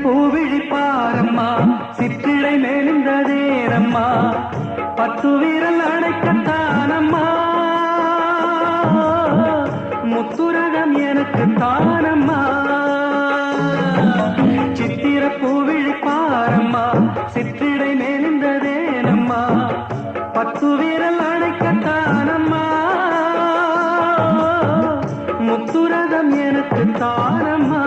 பூவிழி பாரம்மா சிற்றிடை மேலிந்ததேரம்மா பத்து வீரல் அடைக்கத்தானம்மா முத்துரகம் எனக்கு தானம்மா சித்திர பூவிழி பாரம்மா சிற்றிடை மேலிந்ததேனம்மா பத்து வீரல் அடைக்கத்தானம்மா முத்துரகம் எனக்கு தானம்மா